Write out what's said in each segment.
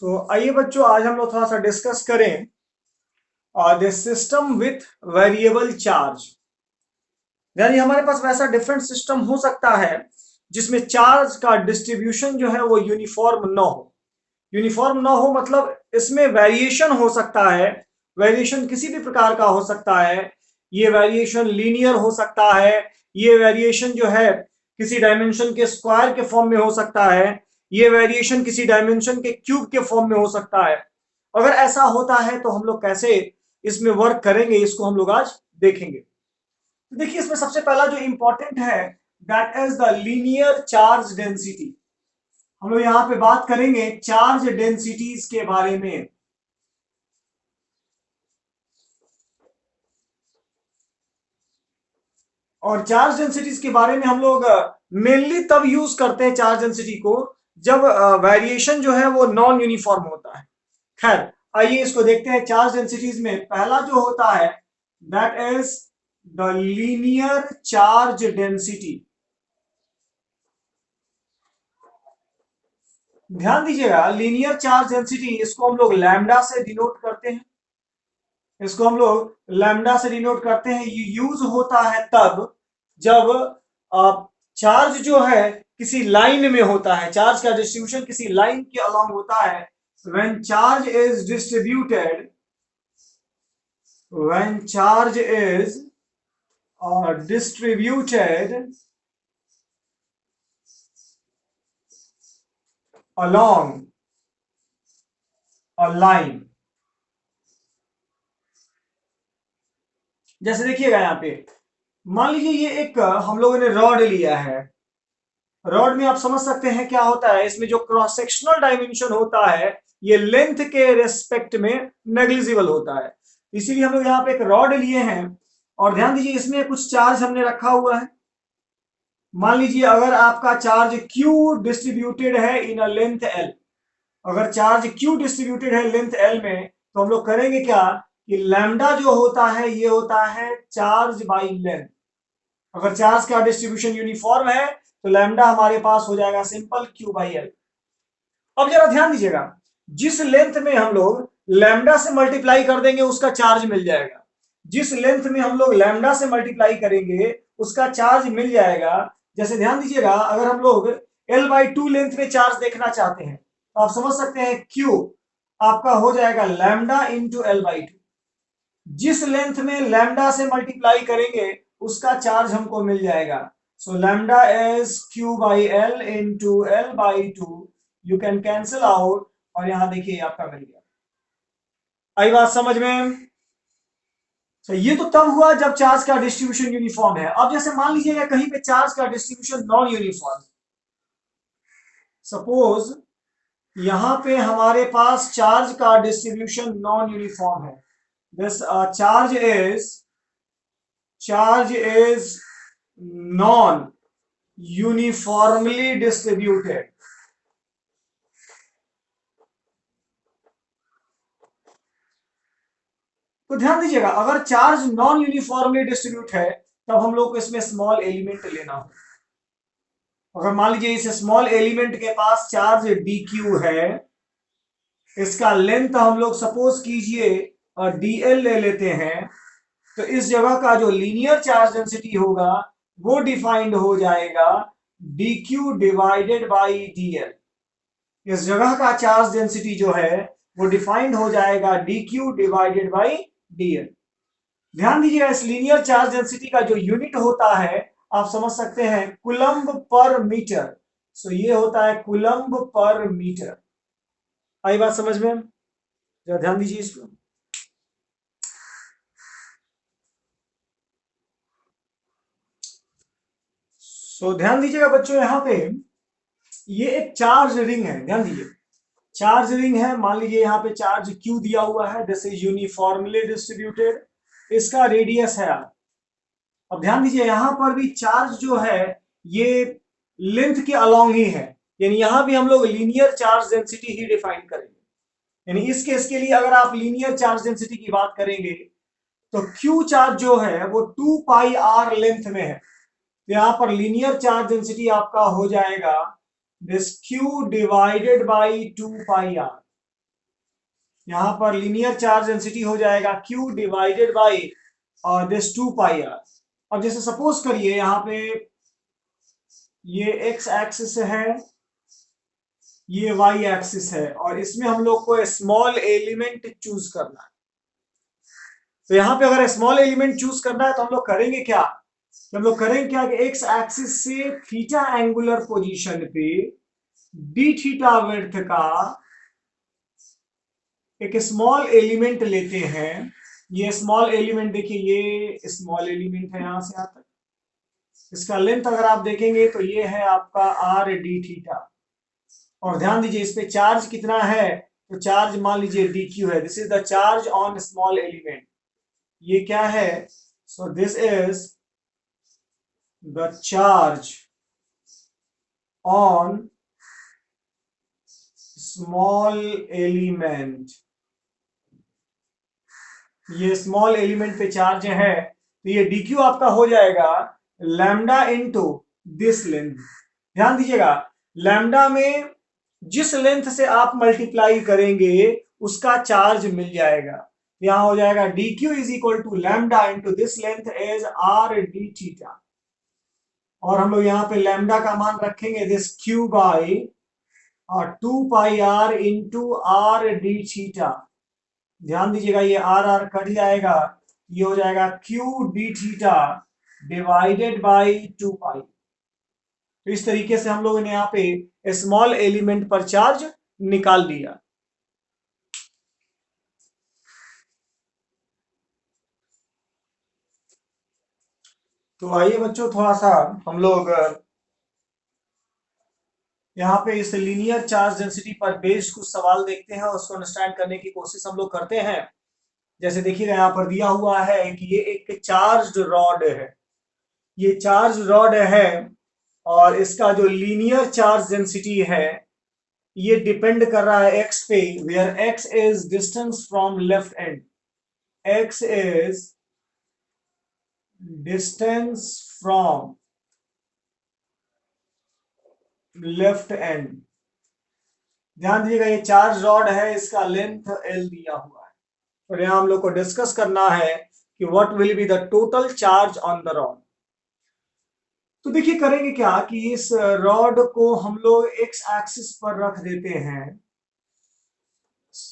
आइए बच्चों, आज हम लोग थोड़ा सा डिस्कस करें the system with variable charge. यानी हमारे पास वैसा डिफरेंट सिस्टम हो सकता है जिसमें चार्ज का डिस्ट्रीब्यूशन जो है वो यूनिफॉर्म ना हो। यूनिफॉर्म ना हो मतलब इसमें वेरिएशन हो सकता है। वेरिएशन किसी भी प्रकार का हो सकता है। ये वेरिएशन लीनियर हो सकता है। ये वेरिएशन जो है किसी डायमेंशन के स्क्वायर के फॉर्म में हो सकता है। ये वेरिएशन किसी डायमेंशन के क्यूब के फॉर्म में हो सकता है। अगर ऐसा होता है तो हम लोग कैसे इसमें वर्क करेंगे, इसको हम लोग आज देखेंगे। तो देखिए, इसमें सबसे पहला जो इंपॉर्टेंट है that is the linear charge density. हम लोग यहां पे बात करेंगे चार्ज डेंसिटीज के बारे में। और चार्ज डेंसिटीज के बारे में हम लोग मेनली तब यूज करते हैं चार्ज डेंसिटी को जब वेरिएशन जो है वो नॉन यूनिफॉर्म होता है। खैर, आइए इसको देखते हैं। चार्ज डेंसिटीज में पहला जो होता है that is the linear charge density. ध्यान दीजिएगा, लीनियर चार्ज डेंसिटी इसको हम लोग लैम्डा से डिनोट करते हैं। इसको हम लोग लैम्डा से डिनोट करते हैं। ये यूज होता है तब जब चार्ज जो है किसी लाइन में होता है, चार्ज का डिस्ट्रीब्यूशन किसी लाइन के अलोंग होता है। when charge is distributed when charge is distributed along a line। जैसे देखिएगा यहाँ पे, मान लीजिए ये एक हम लोगों ने रॉड लिया है। रॉड में आप समझ सकते हैं क्या होता है, इसमें जो क्रॉस सेक्शनल डायमेंशन होता है ये लेंथ के रेस्पेक्ट में नेग्लिजिबल होता है। इसीलिए हम लोग यहाँ पे एक रॉड लिए हैं और ध्यान दीजिए इसमें कुछ चार्ज हमने रखा हुआ है। मान लीजिए अगर आपका चार्ज Q डिस्ट्रीब्यूटेड है इन अ लेंथ L। अगर चार्ज Q डिस्ट्रीब्यूटेड है लेंथ L में तो हम लोग करेंगे क्या कि लैम्डा जो होता है ये होता है चार्ज बाई लेंथ। अगर चार्ज का डिस्ट्रीब्यूशन यूनिफॉर्म है तो लैम्डा हमारे पास हो जाएगा सिंपल Q बाई L। अब जरा ध्यान दीजिएगा, जिस लेंथ में हम लोग लैम्डा से मल्टीप्लाई कर देंगे उसका चार्ज मिल जाएगा। जिस लेंथ में हम लोग लैम्डा से मल्टीप्लाई करेंगे उसका चार्ज मिल जाएगा। जैसे ध्यान दीजिएगा, अगर हम लोग L/2 लेंथ में चार्ज देखना चाहते हैं तो आप समझ सकते हैं Q आपका हो जाएगा लैम्डा इंटू L/2। जिस लेंथ में लैम्डा से मल्टीप्लाई करेंगे उसका चार्ज हमको मिल जाएगा। सो lambda is Q by L into L/2। You can cancel out और यहां देखिए आपका मिल गया। आई बात समझ में? तो ये तो तब हुआ जब चार्ज का डिस्ट्रीब्यूशन यूनिफॉर्म है। अब जैसे मान लीजिएगा कहीं पे चार्ज का डिस्ट्रीब्यूशन नॉन यूनिफॉर्म, सपोज यहां पे हमारे पास चार्ज का डिस्ट्रीब्यूशन नॉन यूनिफॉर्म है। This charge is non uniformly distributed. तो ध्यान दीजिएगा, अगर चार्ज नॉन यूनिफॉर्मली डिस्ट्रीब्यूट है तब हम लोग को इसमें स्मॉल एलिमेंट लेना हो। अगर मान लीजिए इस स्मॉल एलिमेंट के पास चार्ज dq है, इसका लेंथ हम लोग सपोज कीजिए dl ले लेते हैं, तो इस जगह का जो लीनियर चार्ज डेंसिटी होगा वो डिफाइंड हो जाएगा dq डिवाइडेड बाई dl। इस जगह का चार्ज डेंसिटी जो है वो डिफाइंड हो जाएगा dq डिवाइडेड बाई dl। ध्यान दीजिएगा, इस लीनियर चार्ज डेंसिटी का जो यूनिट होता है आप समझ सकते हैं कूलम्ब पर मीटर। सो ये होता है कूलम्ब पर मीटर। आई बात समझ में? जरा ध्यान दीजिए इसको। ध्यान दीजिएगा बच्चों, यहां पे ये एक चार्ज रिंग है। ध्यान दीजिए, चार्ज रिंग है। मान लीजिए यहाँ पे चार्ज Q दिया हुआ है, दिस इज यूनिफॉर्मली डिस्ट्रीब्यूटेड। इसका रेडियस है R। अब ध्यान दीजिए यहां पर भी चार्ज जो है ये लेंथ के अलोंग ही है, यानी यहां भी हम लोग लीनियर चार्ज डेंसिटी ही डिफाइन करेंगे। यानी इस केस के लिए अगर आप लीनियर चार्ज डेंसिटी की बात करेंगे तो Q चार्ज जो है वो 2 पाई R लेंथ में है। तो यहां पर लीनियर चार्ज डेंसिटी आपका हो जाएगा this Q divided by 2 pi R। यहां पर लीनियर चार्ज डेंसिटी हो जाएगा Q divided by this 2 pi R. अब जैसे सपोज करिए यहाँ पे ये x एक्सिस है, ये y एक्सिस है, और इसमें हम लोग को स्मॉल एलिमेंट चूज करना है। तो यहाँ पे अगर स्मॉल एलिमेंट चूज करना है तो हम लोग करेंगे क्या, हम लोग करेंगे क्या कि x एक्सिस से थीटा एंगुलर पोजीशन पे डी थीटा विड्थ का एक स्मॉल एलिमेंट लेते हैं। ये स्मॉल एलिमेंट देखिए, ये स्मॉल एलिमेंट है यहां से यहां तक, इसका लेंथ अगर आप देखेंगे तो ये है आपका आर डी थीटा। और ध्यान दीजिए इस पे चार्ज कितना है, तो चार्ज मान लीजिए डी क्यू है। This is the charge on small element. ये क्या है, सो this is the charge on small element. ये स्मॉल एलिमेंट पे चार्ज है, तो ये डी क्यू आपका हो जाएगा लैम्डा इंटू दिस लेंथ। ध्यान दीजिएगा, लैम्डा में जिस लेंथ से आप मल्टीप्लाई करेंगे उसका चार्ज मिल जाएगा। यहां हो जाएगा d q is equal to lambda into this length is R d theta. और हम लोग यहाँ पे लैम्डा का मान रखेंगे this q by 2 pi R into are d theta. ध्यान दीजिएगा ये आर आर कट जाएगा, ये हो जाएगा Q D theta divided by 2 पाई। तो इस तरीके से हम लोगों ने यहाँ पे स्मॉल एलिमेंट पर चार्ज निकाल दिया। तो आइए बच्चों थोड़ा सा हम लोग यहाँ पे इस लीनियर चार्ज डेंसिटी पर बेस्ड कुछ सवाल देखते हैं, उसको अंडरस्टैंड करने की कोशिश हम लोग करते हैं। जैसे देखिएगा यहाँ पर दिया हुआ है कि ये एक चार्ज रॉड है, ये चार्ज रॉड है और इसका जो लीनियर चार्ज डेंसिटी है ये डिपेंड कर रहा है x पे, where x is distance from left end. x is distance from left end. ध्यान दीजिएगा ये चार्ज रॉड है, इसका लेंथ l दिया हुआ है, और यहां हम लोग को डिस्कस करना है कि what will be the total charge on the rod. तो देखिए करेंगे क्या कि इस रॉड को हम लोग एक्स एक्सिस पर रख देते हैं,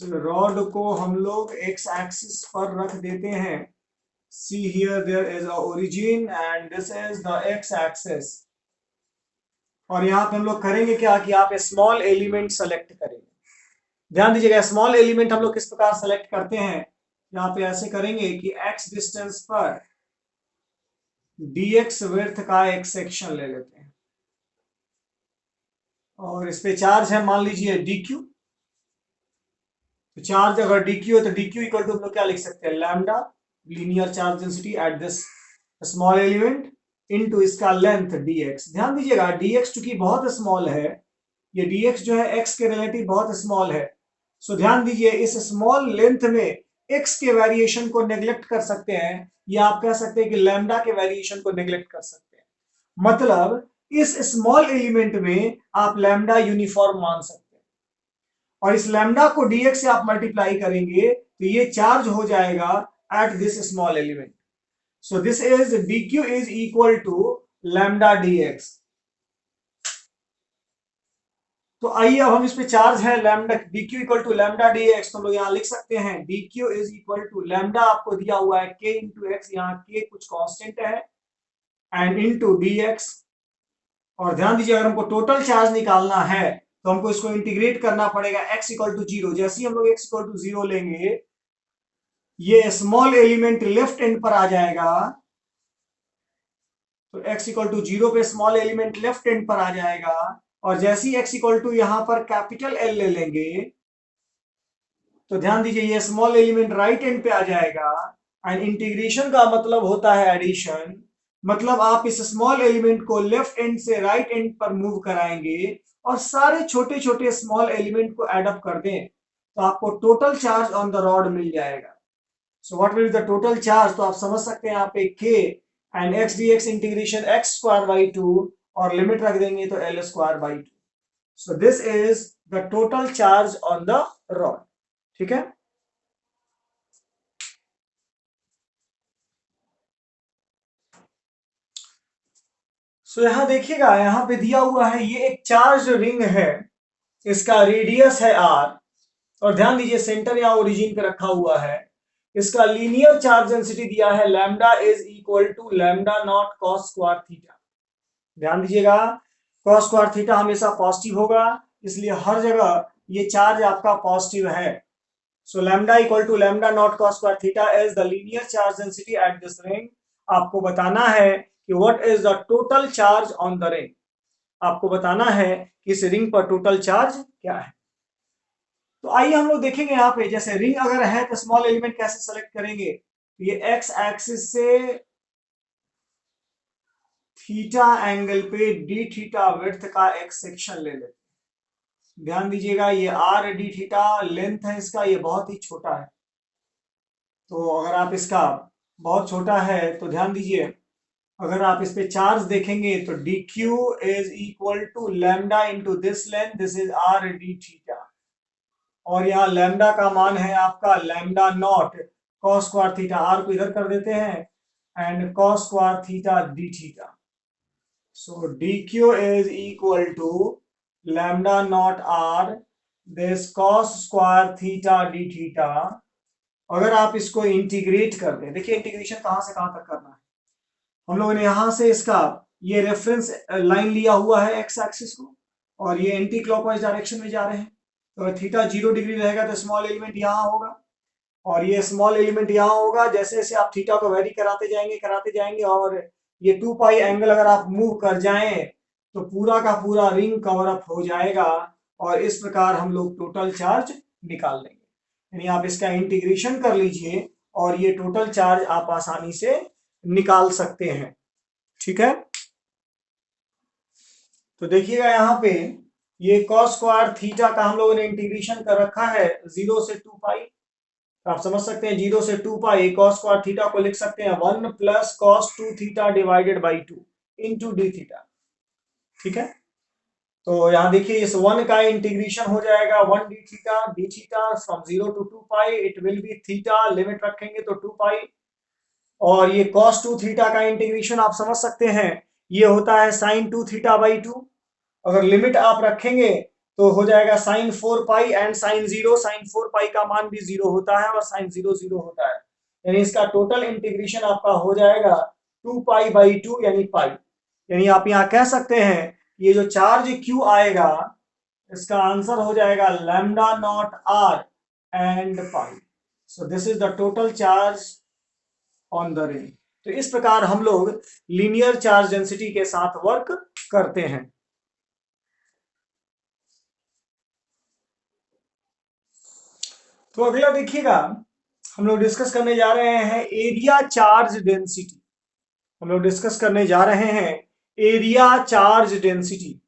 रॉड को हम लोग एक्स एक्सिस पर रख देते हैं। See here there is a origin and this is the x axis। और यहाँ पे हम लोग करेंगे क्या कि आप स्मॉल एलिमेंट सेलेक्ट करेंगे। ध्यान दीजिएगा स्मॉल एलिमेंट हम लोग किस प्रकार सेलेक्ट करते हैं, यहाँ पे ऐसे करेंगे कि x डिस्टेंस पर dx विड्थ का एक सेक्शन ले लेते हैं, और इस पे चार्ज है मान लीजिए dq। तो चार्ज अगर dq है तो dq इक्वल टू हम लोग क्या लिख सकते हैं, lambda linear charge density at this small element into इसका लेंथ dx। ध्यान दीजिएगा dx चूंकि बहुत स्मॉल है, ये dx जो है x के रिलेटिव बहुत स्मॉल है। सो ध्यान दीजिए इस स्मॉल लेंथ में x के वेरिएशन को नेग्लेक्ट कर सकते हैं, या आप कह सकते हैं कि लैम्डा के वेरिएशन को नेग्लेक्ट कर सकते हैं। मतलब इस स्मॉल एलिमेंट में आप लैम्डा यूनिफॉर्म मान सकते हैं, और इस लैम्डा को dx से आप मल्टीप्लाई करेंगे तो ये चार्ज हो जाएगा at this small element। So this is dq is equal to lambda dx। तो आइए अब हम इस पे चार्ज है lambda dq equal to lambda dx, तो हम लोग यहाँ लिख सकते हैं dq is equal to lambda आपको दिया हुआ है k इंटू एक्स, यहाँ k कुछ कांस्टेंट है, एंड इंटू dx। और ध्यान दीजिए अगर हमको टोटल चार्ज निकालना है तो हमको इसको इंटीग्रेट करना पड़ेगा x इक्वल टू 0। जैसे ही हम लोग x इक्वल टू 0 लेंगे ये स्मॉल एलिमेंट लेफ्ट एंड पर आ जाएगा, तो x इक्वल टू 0 पे स्मॉल एलिमेंट लेफ्ट एंड पर आ जाएगा। और जैसे ही x इक्वल टू यहां पर कैपिटल L ले लेंगे तो ध्यान दीजिए ये स्मॉल एलिमेंट राइट एंड पे आ जाएगा। एंड इंटीग्रेशन का मतलब होता है एडिशन, मतलब आप इस स्मॉल एलिमेंट को लेफ्ट एंड से राइट एंड पर मूव कराएंगे और सारे छोटे छोटे स्मॉल एलिमेंट को एड अप कर दें तो आपको total charge on the rod मिल जाएगा। So what will be the total charge, तो आप समझ सकते हैं यहाँ पे k and x dx integration x square by 2 और लिमिट रख देंगे तो l square by 2। So this is the total charge on the rod. ठीक है। सो यहाँ देखिएगा, यहाँ पे दिया हुआ है ये एक चार्ज रिंग है, इसका रेडियस है r, और ध्यान दीजिए सेंटर या ओरिजिन पे रखा हुआ है। इसका लीनियर चार्ज डेंसिटी दिया है lambda is equal to lambda not cos square theta. ध्यान दीजिएगा, कॉस स्क्वायर थीटा हमेशा पॉजिटिव होगा, इसलिए हर जगह ये चार्ज आपका पॉजिटिव है। So lambda equal to lambda not cos square theta is the linear charge density at this ring. आपको बताना है कि what is the total charge on the ring. आपको बताना है कि इस रिंग पर टोटल चार्ज क्या है। तो आइए हम लोग देखेंगे यहाँ पे, जैसे रिंग अगर है तो स्मॉल एलिमेंट कैसे सेलेक्ट करेंगे। तो ये एक्स एक्सिस से थीटा एंगल पे डी थीटा विड्थ का एक सेक्शन ले लेते हैं। ध्यान दीजिएगा, ये आर डी थीटा लेंथ है इसका, ये बहुत ही छोटा है। तो अगर आप इसका बहुत छोटा है तो ध्यान दीजिए, अगर आप इस पे चार्ज देखेंगे तो d q is equal to lambda into this length, this is R d theta, और यहाँ लैम्डा का मान है आपका lambda not cos square theta, R को इधर कर देते हैं, and cos square theta D theta. So d q is equal to lambda not R this cos square theta D theta. अगर आप इसको इंटीग्रेट कर दें, देखिए इंटीग्रेशन कहां से कहां तक करना है। हम लोगों ने यहां से इसका ये रेफरेंस लाइन लिया हुआ है एक्स एक्सिस को, और ये एंटी क्लॉकवाइज डायरेक्शन में जा रहे हैं। तो अगर थीटा 0 डिग्री रहेगा तो स्मॉल एलिमेंट यहाँ होगा, और ये स्मॉल एलिमेंट यहाँ होगा। जैसे जैसे आप थीटा को वेरी कराते जाएंगे, और ये 2 पाई एंगल अगर आप मूव कर जाएं तो पूरा का पूरा रिंग कवर अप हो जाएगा, और इस प्रकार हम लोग टोटल चार्ज निकाल लेंगे। यानी आप इसका इंटीग्रेशन कर लीजिए और ये टोटल चार्ज आप आसानी से निकाल सकते हैं। ठीक है, तो देखिएगा यहाँ पे ये कॉस स्क्वायर थीटा का हम लोगों ने इंटीग्रेशन कर रखा है 0 से 2 पाई। आप समझ सकते हैं 0 से 2 पाई कॉस स्क्वायर थीटा को लिख सकते हैं 1 plus cos 2 theta divided by 2 into D theta. ठीक है, तो यहाँ देखिए इस 1 का इंटीग्रेशन हो जाएगा 1 d theta from 0 to 2 pi, it will be theta, limit रखेंगे तो 2 पाई, और ये cos 2 थीटा का इंटीग्रेशन आप समझ सकते हैं ये होता है sin 2 थीटा बाई 2। अगर लिमिट आप रखेंगे तो हो जाएगा sin 4 pi and sin 0। sin 4 पाई का मान भी 0 होता है और sin 0 0 होता है, यानी इसका टोटल इंटीग्रेशन आपका हो जाएगा 2 पाई बाई 2 यानी पाई। यानी आप यहाँ कह सकते हैं ये जो चार्ज Q आएगा इसका आंसर हो जाएगा lambda not R and pi. So this is the total charge on the ring. तो इस प्रकार हम लोग लीनियर चार्ज डेंसिटी के साथ वर्क करते हैं। तो अगला देखिएगा, हम लोग डिस्कस करने जा रहे हैं एरिया चार्ज डेंसिटी। हम लोग डिस्कस करने जा रहे हैं एरिया चार्ज डेंसिटी।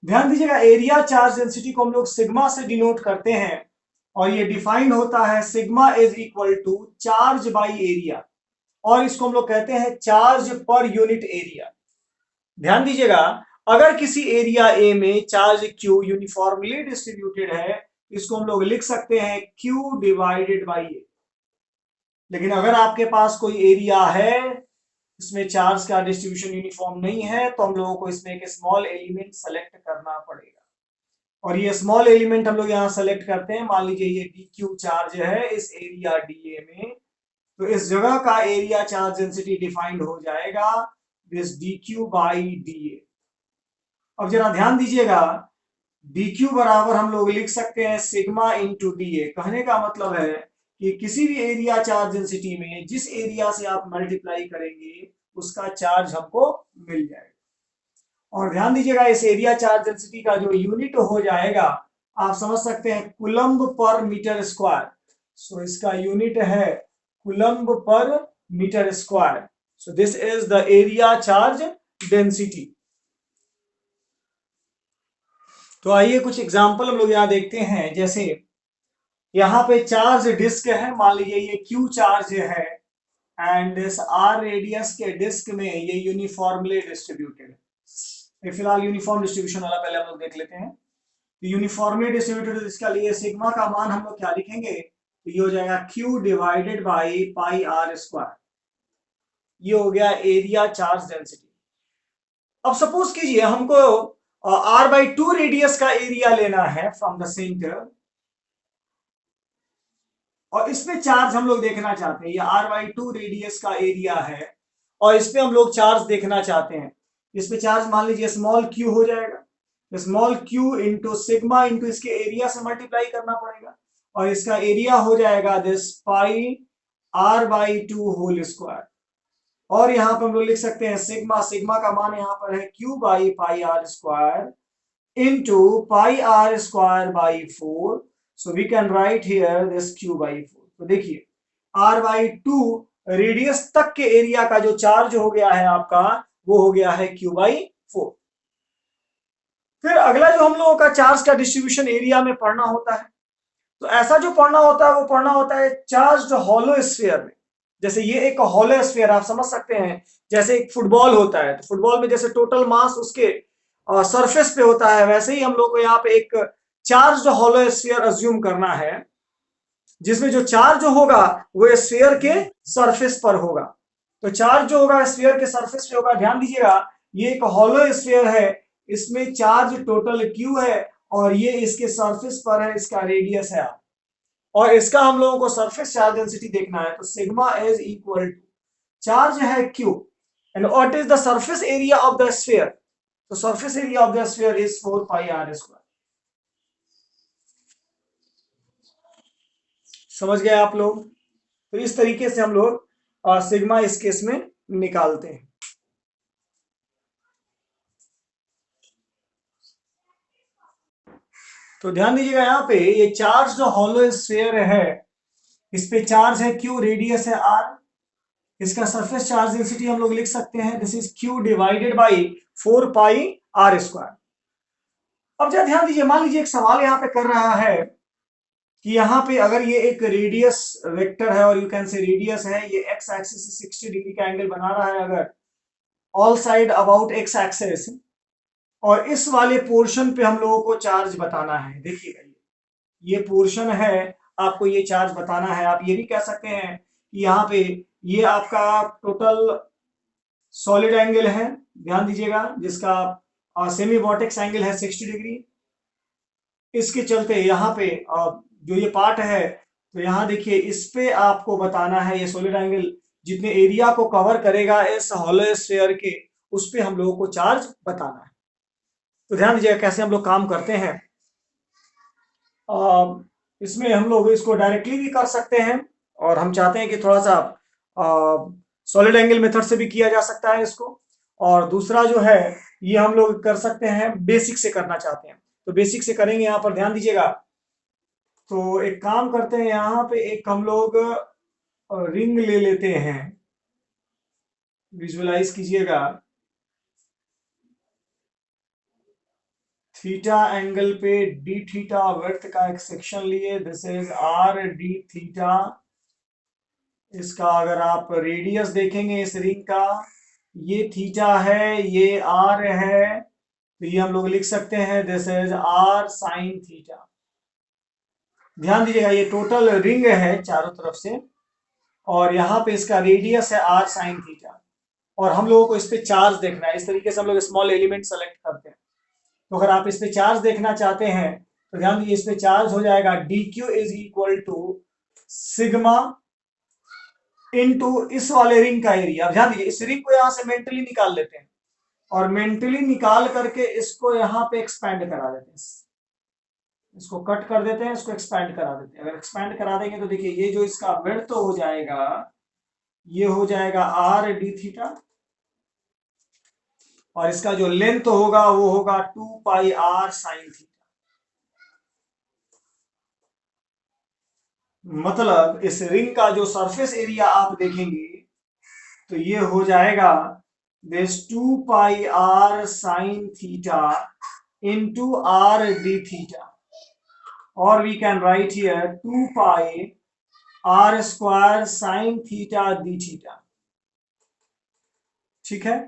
ध्यान दीजिएगा, एरिया चार्ज डेंसिटी को हम लोग सिग्मा से डिनोट करते हैं, और ये डिफाइन होता है sigma is equal to charge by area, और इसको हम लोग कहते हैं चार्ज पर यूनिट एरिया। ध्यान दीजिएगा, अगर किसी एरिया ए में चार्ज Q यूनिफॉर्मली डिस्ट्रीब्यूटेड है, इसको हम लोग लिख सकते हैं Q डिवाइडेड बाई ए। लेकिन अगर आपके पास कोई एरिया है इसमें चार्ज का डिस्ट्रीब्यूशन यूनिफॉर्म नहीं है, तो हम लोगों को इसमें एक स्मॉल एलिमेंट सेलेक्ट करना पड़ेगा, और ये स्मॉल एलिमेंट हम लोग यहाँ सेलेक्ट करते हैं। मान लीजिए ये DQ चार्ज है इस एरिया DA में, तो इस जगह का एरिया चार्ज डेंसिटी डिफाइंड हो जाएगा दिस DQ बाई DA। अब जरा ध्यान दीजिएगा, DQ बराबर हम लोग लिख सकते हैं सिग्मा इंटू DA। कहने का मतलब है कि किसी भी एरिया चार्ज डेंसिटी में जिस एरिया से आप मल्टीप्लाई करेंगे उसका चार्ज हमको मिल जाएगा। और ध्यान दीजिएगा, इस एरिया चार्ज डेंसिटी का जो यूनिट हो जाएगा आप समझ सकते हैं कूलम्ब पर मीटर स्क्वायर। सो इसका यूनिट है coulomb per metre square. So this is the area charge density. तो आइए कुछ एग्जांपल हम लोग यहाँ देखते हैं। जैसे यहाँ पे चार्ज डिस्क है, मान लीजिए ये Q चार्ज है, एंड इस R रेडियस के डिस्क में ये यूनिफॉर्मली डिस्ट्रीब्यूटेड है। फिलहाल यूनिफॉर्म डिस्ट्रीब्यूशन वाला पहले हम लोग देख लेते हैं। तो यूनिफॉर्मली डिस्ट्रीब्यूटेड इसका लिए सिग्मा का मान हम लोग क्या लिखेंगे, तो ये हो जाएगा Q divided by pi R square. ये हो गया एरिया चार्ज डेंसिटी। अब सपोज कीजिए हमको r/2 रेडियस का एरिया लेना है फ्रॉम द सेंटर, और इसमें चार्ज हम लोग देखना चाहते हैं। ये r/2 रेडियस का एरिया है और इस पे हम लोग चार्ज देखना चाहते हैं। इस पे चार्ज मान लीजिए स्मॉल q हो जाएगा। Small q into sigma into इसके एरिया से मल्टीप्लाई करना पड़ेगा और इसका एरिया हो जाएगा this pi r/2 whole square. और यहां पर हम लोग लिख सकते हैं सिग्मा, सिग्मा का मान यहां पर है q by pi r square into pi r square by 4, so we can write here this q by 4। तो देखिए r/2 रेडियस तक के एरिया का जो चार्ज हो गया है आपका, वो हो गया है q/4। फिर अगला जो हम लोगों का चार्ज का डिस्ट्रीब्यूशन एरिया में पढ़ना होता है, तो ऐसा जो पढ़ना होता है वो पढ़ना होता है चार्ज हॉलो स्फीयर में। जैसे ये एक हॉलो स्फीयर आप समझ सकते हैं, जैसे एक फुटबॉल होता है, तो फुटबॉल में जैसे टोटल मास उसके सरफेस पे होता है, वैसे ही हम लोग को यहाँ पे एक चार्ज हॉलो स्फीयर अज्यूम करना है, जिसमें जो चार्ज होगा वो स्फीयर के सरफेस पर होगा। तो चार्ज जो होगा स्फीयर के सरफेस पे होगा। ध्यान दीजिएगा ये एक हॉलो स्फीयर है, इसमें चार्ज टोटल क्यू है और ये इसके सरफेस पर है, इसका रेडियस है R। और इसका हम लोगों को सरफेस चार्ज डेंसिटी देखना है, तो sigma is equal to charge है Q and what is the surface area of the sphere. तो surface area of the sphere is 4 pi r square. समझ गए आप लोग? तो इस तरीके से हम लोग सिग्मा इस केस में निकालते हैं। तो ध्यान दीजिएगा यहाँ पे ये चार्ज जो हॉलो स्फीयर है, इस पे चार्ज है Q, रेडियस है R। इसका सरफेस चार्ज डेंसिटी हम लोग लिख सकते हैं this is Q divided by 4 pi r square. अब जरा ध्यान दीजिए, मान लीजिए एक सवाल यहाँ पे कर रहा है कि यहाँ पे अगर ये एक रेडियस वेक्टर है और यू कैन से रेडियस है, ये एक्स एक्सिस से 60 डिग्री का एंगल बना रहा है अगर all side about x axis, और इस वाले पोर्शन पे हम लोगों को चार्ज बताना है। देखिएगा ये पोर्शन है, आपको ये चार्ज बताना है। आप ये भी कह सकते हैं कि यहाँ पे ये आपका टोटल सॉलिड एंगल है, ध्यान दीजिएगा, जिसका सेमी वॉर्टेक्स एंगल है 60 डिग्री। इसके चलते यहाँ पे जो ये पार्ट है, तो यहाँ देखिए इस पे आपको बताना है ये सॉलिड एंगल जितने एरिया को कवर करेगा इस हॉलो स्फीयर के, उस पे हम लोगों को चार्ज बताना है। तो ध्यान दीजिएगा कैसे हम लोग काम करते हैं। इसमें हम लोग इसको डायरेक्टली भी कर सकते हैं और हम चाहते हैं कि थोड़ा सा सॉलिड एंगल मेथड से भी किया जा सकता है इसको। और दूसरा जो है ये हम लोग कर सकते हैं बेसिक से करना चाहते हैं, तो बेसिक से करेंगे। यहाँ पर ध्यान दीजिएगा, तो एक काम करते हैं, यहाँ पे एक हम लोग रिंग ले लेते हैं, विजुअलाइज कीजिएगा। थीटा एंगल पे डी थीटा वर्थ का एक सेक्शन लिए, this is R d theta. इसका अगर आप रेडियस देखेंगे इस रिंग का, ये थीटा है, ये आर है, तो ये हम लोग लिख सकते हैं this is R sine theta. ध्यान दीजिएगा ये टोटल रिंग है चारों तरफ से, और यहाँ पे इसका रेडियस है आर साइन थीटा, और हम लोगों को इस पे चार्ज देखना है। इस तरीके से हम लोग स्मॉल एलिमेंट सेलेक्ट करते हैं। तो अगर आप इस पे चार्ज देखना चाहते हैं तो ध्यान दीजिए इस पे चार्ज हो जाएगा d q is equal to sigma into इस वाले रिंग का एरिया। ध्यान दीजिए इस रिंग को यहां से मेंटली निकाल लेते हैं और मेंटली निकाल करके इसको यहां पे एक्सपैंड करा देते हैं, इसको कट कर देते हैं, इसको एक्सपैंड करा देते हैं। अगर एक्सपैंड करा देंगे तो देखिए ये जो इसका विड्थ तो हो जाएगा, ये हो जाएगा आर डी थीटा, और इसका जो लेंथ होगा वो होगा 2 पाई आर साइन थीटा। मतलब इस रिंग का जो सरफेस एरिया आप देखेंगे तो ये हो जाएगा this 2 pi r sine theta into are d theta, और we can write here 2 pi r square sine theta D theta. ठीक है,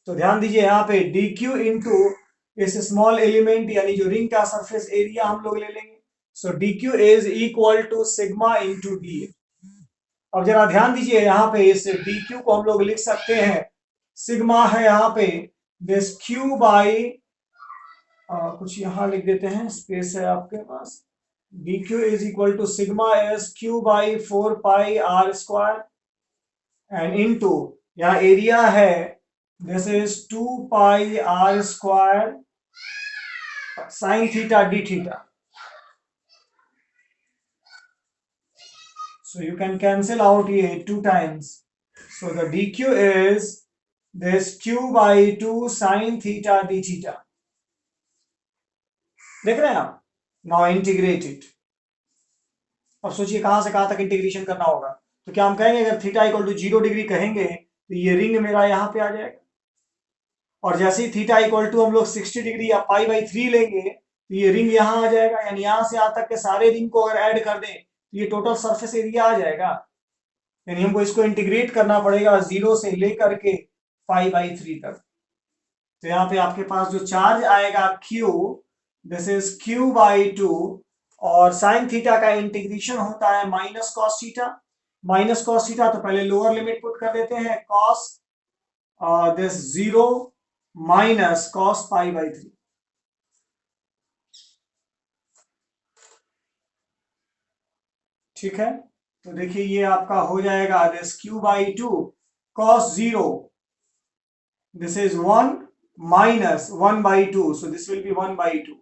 तो ध्यान दीजिए यहाँ पे डी क्यू इंटू इस स्मॉल एलिमेंट यानी जो रिंग का सरफेस एरिया हम लोग ले लेंगे। So d q is equal to sigma into d. अब जरा ध्यान दीजिए यहाँ पे इस डी क्यू को हम लोग लिख सकते हैं, सिग्मा है यहाँ पे दिस क्यू बाई कुछ यहां लिख देते हैं, स्पेस है आपके पास, d q is equal to sigma s q by 4 pi r square and into यहाँ एरिया है, this is 2 pi r square sine theta D theta. So you can cancel out here 2 times. So the dq is this q by 2 sin theta d theta. देख रहे हैं आप? Now integrate it. अब सोचिए कहां से कहां तक इंटीग्रेशन करना होगा. तो क्या हम कहेंगे अगर थीटा इक्वल टू 0 डिग्री कहेंगे तो ये रिंग मेरा यहां पे आ जाएगा, और जैसे ही थीटा इक्वल टू हम लोग 60 डिग्री या पाई बाई 3 लेंगे तो ये रिंग यहां आ जाएगा. यानी यहां से यहां तक के सारे रिंग को अगर ऐड कर दें तो ये टोटल सरफेस एरिया आ जाएगा. यानी हमको इसको इंटीग्रेट करना पड़ेगा 0 से लेकर के पाई बाई 3 तक. तो यहाँ पे आपके पास जो चार्ज आएगा Q, this is Q by 2, और साइन थीटा का इंटीग्रेशन होता है minus cos theta. Minus cos theta तो पहले लोअर लिमिट पुट कर देते हैं, cos this 0 minus cos pi by 3. ठीक है, तो देखिए ये आपका हो जाएगा this Q by 2 cos 0, this is 1 minus 1 by 2, so this will be 1 by 2,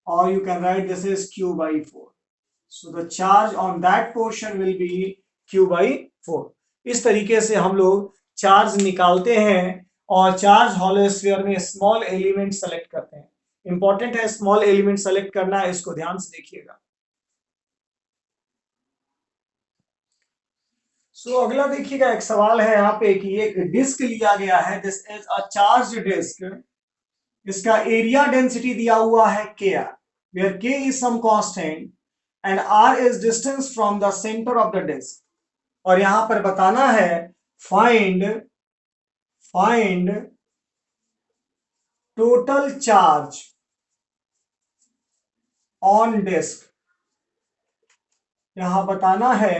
or you can write this is Q by 4. So the charge on that portion will be Q by 4. इस तरीके से हम लोग charge निकालते हैं और charge hollow sphere में small element select करते हैं. इंपॉर्टेंट है स्मॉल एलिमेंट सेलेक्ट करना, इसको ध्यान से देखिएगा. अगला देखिएगा एक सवाल है यहाँ पे कि एक डिस्क लिया गया है, this is a charge disc. इसका एरिया डेंसिटी दिया हुआ है Kr, where K is some constant and R is distance from the center of the disk. और यहां पर बताना है find total charge on disc. यहां बताना है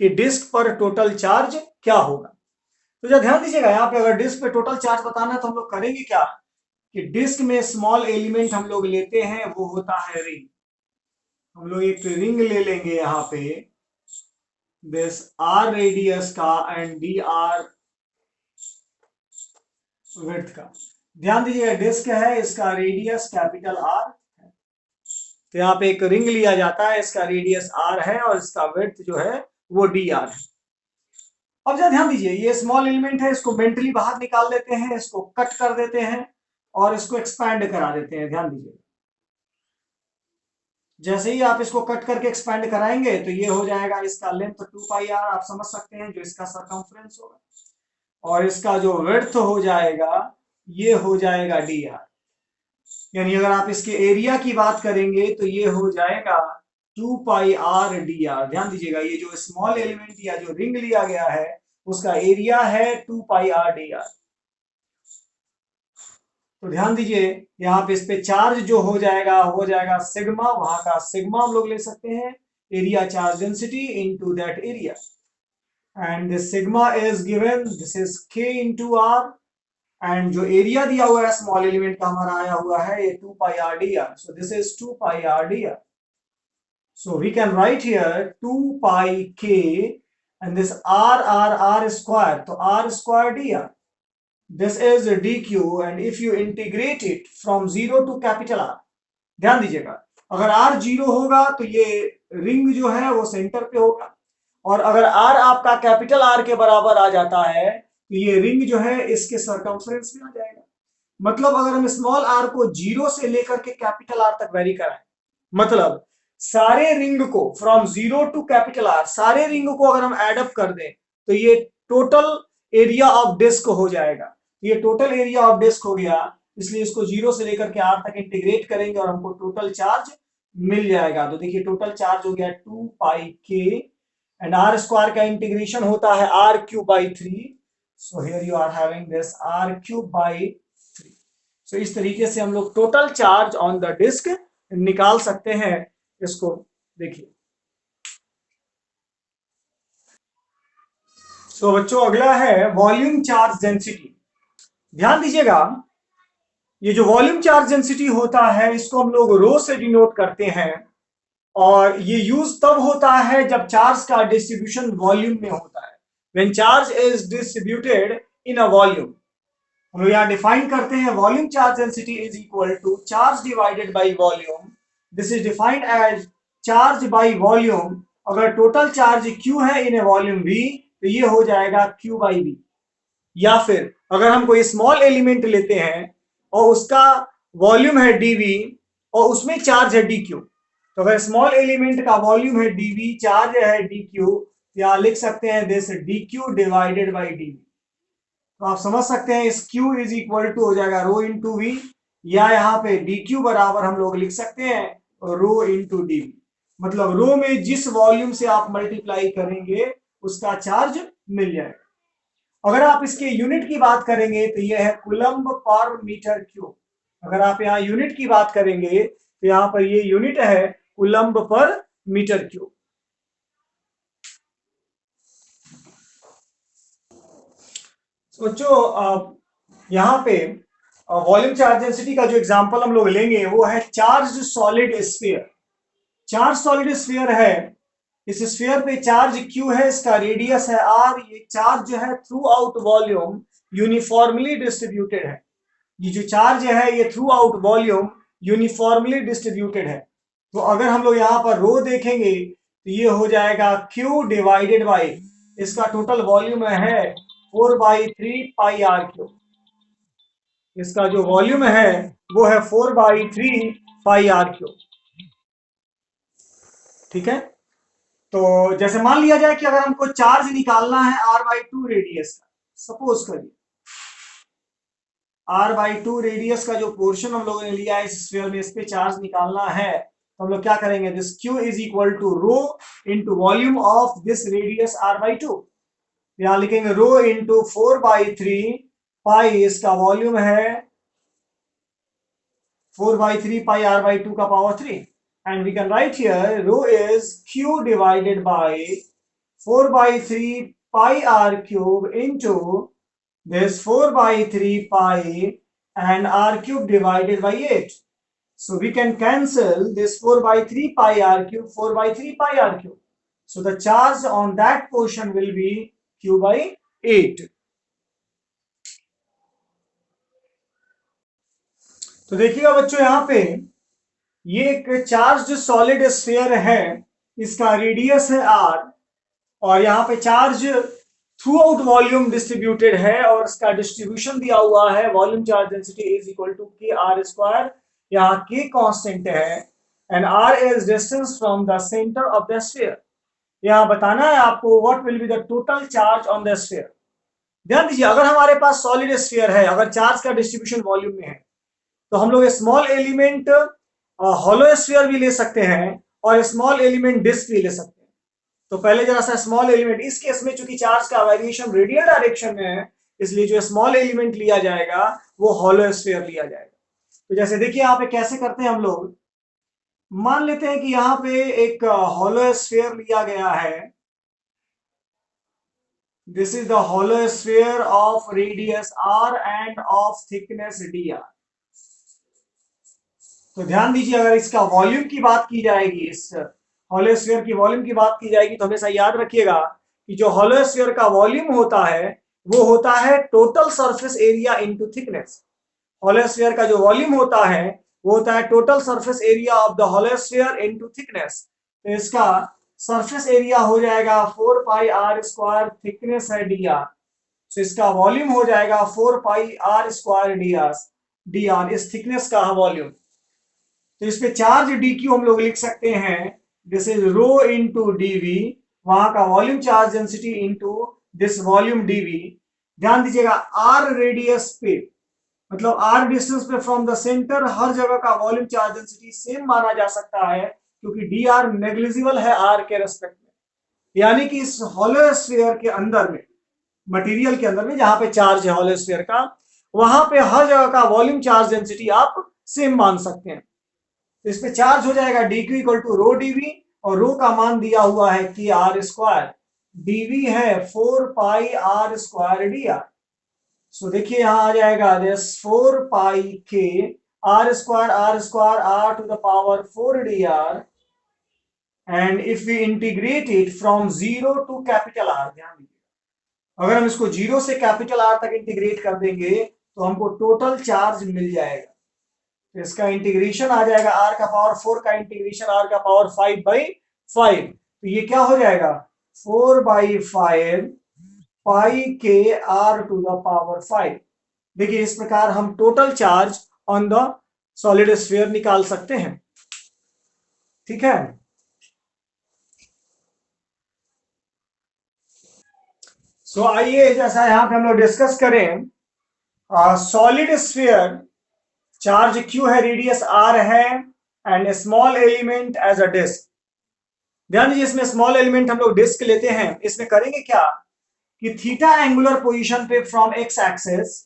कि डिस्क पर टोटल चार्ज क्या होगा. तो जरा ध्यान दीजिएगा, यहां पे अगर डिस्क पे टोटल चार्ज बताना है तो हम लोग करेंगे क्या कि डिस्क में स्मॉल एलिमेंट हम लोग लेते हैं, वो होता है रिंग. हम लोग एक रिंग ले लेंगे यहां पे, दिस आर रेडियस का एंड डी आर विड्थ का. ध्यान दीजिएगा डिस्क है, इसका रेडियस कैपिटल आर है. तो यहाँ पे एक रिंग लिया जाता है, इसका रेडियस आर है और इसका विड्थ जो है वो डी आर है. अब जरा ध्यान दीजिए, ये स्मॉल एलिमेंट है, इसको मेंटली बाहर निकाल देते हैं, इसको कट कर देते हैं और इसको एक्सपैंड करा देते हैं. ध्यान दीजिए, जैसे ही आप इसको कट करके एक्सपैंड कराएंगे तो ये हो जाएगा इसका लेंथ 2 पाई आर, आप समझ सकते हैं, जो इसका सरकमफ्रेंस होगा, और इसका जो विड्थ हो जाएगा ये हो जाएगा डी आर. यानी अगर आप इसके एरिया की बात करेंगे तो ये हो जाएगा 2 पाई आर डी आर. ध्यान दीजिएगा, ये जो स्मॉल एलिमेंट या जो रिंग लिया गया है उसका एरिया है 2 पाई आर डी आर. तो ध्यान दीजिए यहाँ पे इस पे चार्ज जो हो जाएगा सिग्मा, वहां का सिग्मा हम लोग ले सकते हैं, area charge density into that area, and this sigma is given, this is k into r, and जो एरिया दिया हुआ है स्मॉल एलिमेंट का हमारा आया हुआ है ये 2 pi r d r. So this is 2 pi r d r. So we can write here 2 pi k and this r square, तो r square d r. This is dq and if you integrate it from 0 to capital R. ध्यान दीजिएगा, अगर R 0 होगा तो ये ring जो है वो सेंटर पे होगा, और अगर R आपका कैपिटल R के बराबर आ जाता है तो ये रिंग जो है इसके सरकमफ्रेंस में आ जाएगा. मतलब अगर हम स्मॉल r को 0 से लेकर के कैपिटल R तक वेरी कराएं, मतलब सारे रिंग को फ्रॉम 0 टू कैपिटल R, सारे रिंग को अगर हम एड अप कर दें तो ये टोटल एरिया ऑफ डिस्क हो जाएगा. ये टोटल एरिया ऑफ डिस्क हो गया, इसलिए इसको 0 से लेकर के r तक इंटीग्रेट करेंगे और हमको टोटल चार्ज मिल जाएगा. तो देखिए टोटल चार्ज हो गया 2 pi k and r square का इंटीग्रेशन होता है r cube by 3. So here you are having this r cube by 3. So इस तरीके से हम लोग total charge on the disc निकाल सकते हैं. इसको देखिए. सो बच्चों अगला है वॉल्यूम चार्ज डेंसिटी. ध्यान दीजिएगा, ये जो वॉल्यूम चार्ज डेंसिटी होता है इसको हम लोग रो से डिनोट करते हैं, और ये यूज तब होता है जब चार्ज का डिस्ट्रीब्यूशन वॉल्यूम में होता है, when charge is distributed in a volume. हम लोग यहाँ डिफाइन करते हैं volume charge density is equal to charge divided by volume. This is defined as charge by volume. अगर टोटल चार्ज Q है इन ए वॉल्यूम V, तो ये हो जाएगा Q बाई V। या फिर अगर हम कोई स्मॉल एलिमेंट लेते हैं और उसका वॉल्यूम है dV और उसमें चार्ज है dQ, तो अगर स्मॉल एलिमेंट का वॉल्यूम है dV, चार्ज है dQ, तो यहां लिख सकते हैं this dQ divided by dV। तो आप समझ सकते हैं इस Q इज इक्वल टू हो जाएगा रो इंटू वी, या यहाँ पे dQ बराबर हम लोग लिख सकते हैं रो इंटू dV। मतलब रो में जिस वॉल्यूम से आप मल्टीप्लाई करेंगे उसका चार्ज मिल जाएगा। अगर आप इसके यूनिट की बात करेंगे तो यह है कूलम्ब पर मीटर क्यूब। अगर आप यहाँ यूनिट की बात करेंगे तो यहाँ पर ये यूनिट है कूलम्ब पर मीटर क्यूब। बच्चों यहाँ पे वॉल्यूम चार्ज डेंसिटी का जो एग्जांपल हम लोग लेंगे वो है charge solid sphere. Charge solid sphere है, इस स्फीयर पे चार्ज Q है, इसका रेडियस है R। ये चार्ज जो है through out volume uniformly distributed है। ये जो चार्ज है ये through out volume uniformly distributed है। तो अगर हम लोग यहाँ पर रो देखेंगे तो ये हो जाएगा Q डिवाइडेड बाई, इसका टोटल वॉल्यूम है 4/3 पाई आर क्यूब। इसका जो वॉल्यूम है वो है 4/3 पाई आर क्यूब। ठीक है, तो जैसे मान लिया जाए कि अगर हमको चार्ज निकालना है r/2 रेडियस का, सपोज करिए r/2 रेडियस का जो पोर्शन हम लोगों ने लिया है इस स्फीयर में, इस पे चार्ज निकालना है, तो हम लोग क्या करेंगे, this Q is equal to rho into volume of this radius r/2। यहां लिखेंगे रो इंटू 4/3 पाई, इसका वॉल्यूम है 4/3 पाई r/2 का power 3, and we can write here rho is Q divided by 4/3 pi r cube into this 4/3 pi and r cube divided by 8. So we can cancel this 4/3 pi r cube, 4/3 pi r cube. So the charge on that portion will be Q by 8. तो देखिएगा बच्चों यहाँ पे ये एक charge solid sphere है, इसका radius है r, और यहाँ पे charge through out volume distributed है और इसका डिस्ट्रीब्यूशन दिया हुआ है volume charge density is equal to K R square. यहाँ के कांस्टेंट है and r is distance from the centre of the sphere. यहाँ बताना है आपको what will be the total charge on the sphere. ध्यान दीजिए, अगर हमारे पास सॉलिड स्फीयर है, अगर चार्ज का डिस्ट्रीब्यूशन वॉल्यूम में है, तो हम लोग स्मॉल एलिमेंट हॉलो स्फीयर भी ले सकते हैं और स्मॉल एलिमेंट डिस्क भी ले सकते हैं। तो पहले जरा सा स्मॉल एलिमेंट, इस केस में चूंकि चार्ज का वेरिएशन रेडियल डायरेक्शन में है, इसलिए जो स्मॉल एलिमेंट लिया जाएगा वो हॉलो स्फीयर लिया जाएगा। तो जैसे देखिए यहाँ पे कैसे करते हैं हम लोग, मान लेते हैं कि यहाँ पे एक हॉलो स्फीयर लिया गया है। This is the hollow sphere of radius r end of thickness dr। तो ध्यान दीजिए, अगर इसका वॉल्यूम की बात की जाएगी, इस हॉलो स्फीयर की वॉल्यूम की बात की जाएगी, तो हमेशा याद रखिएगा कि जो हॉलो स्फीयर का वॉल्यूम होता है वो होता है total surface area into thickness. Hollow sphere का जो वॉल्यूम होता है वो होता है total surface area of the hollow sphere into thickness. तो इसका सरफेस एरिया हो जाएगा 4 पाई आर स्क्वायर, थिकनेस है dr, तो इसका वॉल्यूम हो जाएगा 4 पाई आर स्क्वायर dr, इस थिकनेस का वॉल्यूम। तो इस पे चार्ज dq हम लोग लिख सकते हैं, this is rho into dv, वहां का volume charge density into this volume dv। ध्यान दीजिएगा r रेडियस पे, मतलब r डिस्टेंस पे फ्रॉम द सेंटर, हर जगह का वॉल्यूम चार्ज डेंसिटी सेम माना जा सकता है क्योंकि dr नेग्लिजिबल है r के रेस्पेक्ट में। यानी कि इस हॉलो स्फीयर के अंदर में, मटेरियल के अंदर में जहां पे चार्ज है हॉलो स्फीयर का, वहां पे हर जगह का वॉल्यूम चार्ज डेंसिटी आप सेम मान सकते हैं। तो इस पे चार्ज हो जाएगा dq equal to rho dv, और रो का मान दिया हुआ है कि r स्क्वायर, dv है 4 पाई r स्क्वायर dr। सो देखिए यहां आ जाएगा this 4 pi K r square r to the power 4 dr, and if we integrate it from 0 to capital R, ध्यान दीजिए अगर हम इसको 0 से कैपिटल R तक इंटीग्रेट कर देंगे तो हमको टोटल चार्ज मिल जाएगा। तो इसका इंटीग्रेशन आ जाएगा r का पावर 4 का इंटीग्रेशन r का पावर 5/5, तो ये क्या हो जाएगा 4/5 पाई K r to the power 5। देखिए इस प्रकार हम total charge on the solid sphere निकाल सकते हैं। ठीक है, सो आइए जैसा यहां पे हम लोग डिस्कस करें, सॉलिड स्फीयर चार्ज क्यू है, रेडियस r है, and small element as a disc. ध्यान दीजिए इसमें स्मॉल एलिमेंट हम लोग डिस्क लेते हैं। इसमें करेंगे क्या कि थीटा एंगुलर पोजीशन पे फ्रॉम एक्स एक्सिस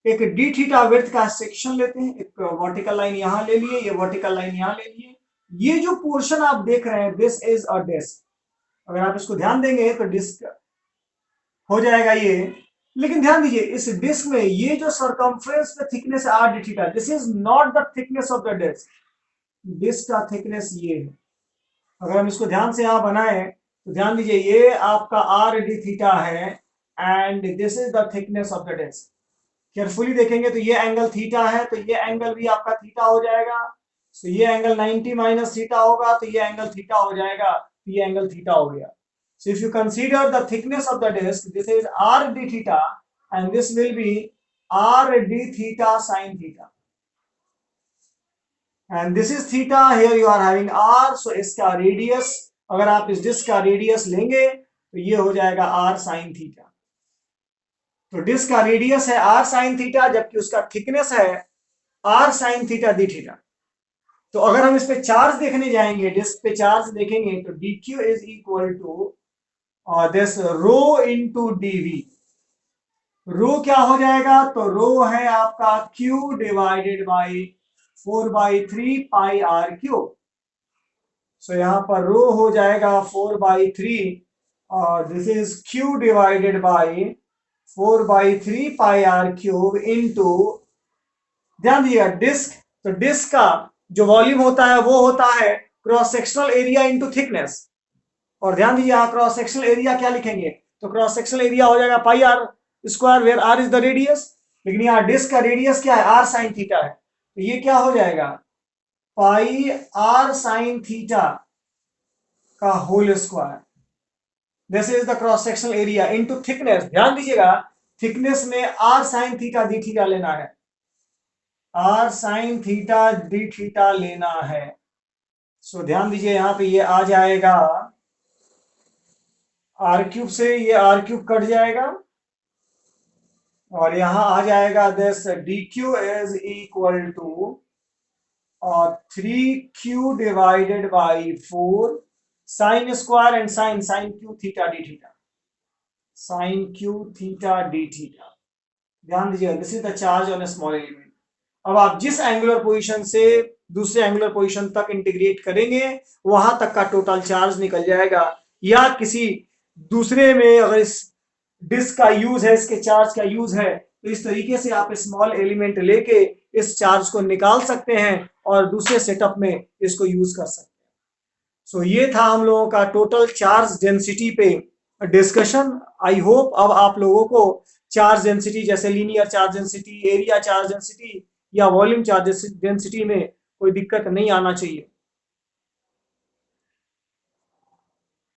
एक डी थीटा विड्थ का सेक्शन लेते हैं, एक वर्टिकल लाइन यहां ले लिए, ये वर्टिकल लाइन यहां ले लिए। ये जो पोर्शन आप देख रहे हैं दिस इज अ डिस्क, अगर आप इसको ध्यान देंगे तो डिस्क हो जाएगा ये। लेकिन ध्यान दीजिए इस डिस्क में ये जो सरकमफ्रेंस पे thickness r d theta, this is not the thickness of the disc. Disc का थिकनेस ये है। अगर हम इसको ध्यान से यहां बनाए तो ध्यान दीजिए ये आपका r d थीटा है and this is the thickness of the disc. Carefully देखेंगे तो ये एंगल थीटा है, तो ये एंगल भी आपका थीटा हो जाएगा। तो ये एंगल 90 माइनस थीटा होगा, तो ये एंगल थीटा हो जाएगा, तो ये एंगल थीटा हो गया। So if you consider the thickness of the disk, this is r d theta and this will be r d theta sin theta, and this is theta, here you are having r, so इसका radius अगर आप इस disc का radius लेंगे तो ये हो जाएगा r sin थीटा। तो डिस्क का रेडियस है r sin थीटा, जबकि उसका थिकनेस है r sin theta d theta. तो अगर हम इस पे चार्ज देखने जाएंगे, डिस्क पे चार्ज देखेंगे तो dq is equal to this rho into dv। Rho क्या हो जाएगा, तो रो है आपका q divided by 4/3 pi r cube. So यहां पर रो हो जाएगा 4/3 और this is q divided by 4/3 pi r cube into, ध्यान दिया डिस्क, तो डिस्क का जो वॉल्यूम होता है वो होता है cross sectional area into thickness. और ध्यान दीजिए यहां क्रॉस सेक्शनल एरिया क्या लिखेंगे, तो क्रॉस सेक्शनल एरिया हो जाएगा pi r square, where r is the radius. लेकिन यहाँ डिस्क का रेडियस क्या है, r साइन थीटा है, तो ये क्या हो जाएगा पाई r साइन थीटा का whole square. This is the cross sectional area into thickness. ध्यान दीजिएगा थिकनेस में r sine theta D theta लेना है, r sine theta D theta लेना है। सो ध्यान दीजिए यहां पे ये आ जाएगा r क्यूब से ये r क्यूब कट जाएगा और यहां आ जाएगा this dq is equal to 3q divided by 4 sine square and sine Q theta D theta, sine Q theta D theta. ध्यान दीजिएगा this is the charge on a small element. अब आप जिस एंगुलर पोजीशन से दूसरे angular position तक integrate करेंगे वहां तक का टोटल चार्ज निकल जाएगा। या किसी दूसरे में अगर इस डिस्क का यूज है, इसके चार्ज का यूज है, तो इस तरीके से आप स्मॉल एलिमेंट लेके इस चार्ज को निकाल सकते हैं और दूसरे सेटअप में इसको यूज कर सकते हैं। सो ये था हम लोगों का टोटल चार्ज डेंसिटी पे डिस्कशन। आई होप अब आप लोगों को चार्ज डेंसिटी जैसे linear charge density, area charge density या वॉल्यूम चार्ज डेंसिटी में कोई दिक्कत नहीं आना चाहिए।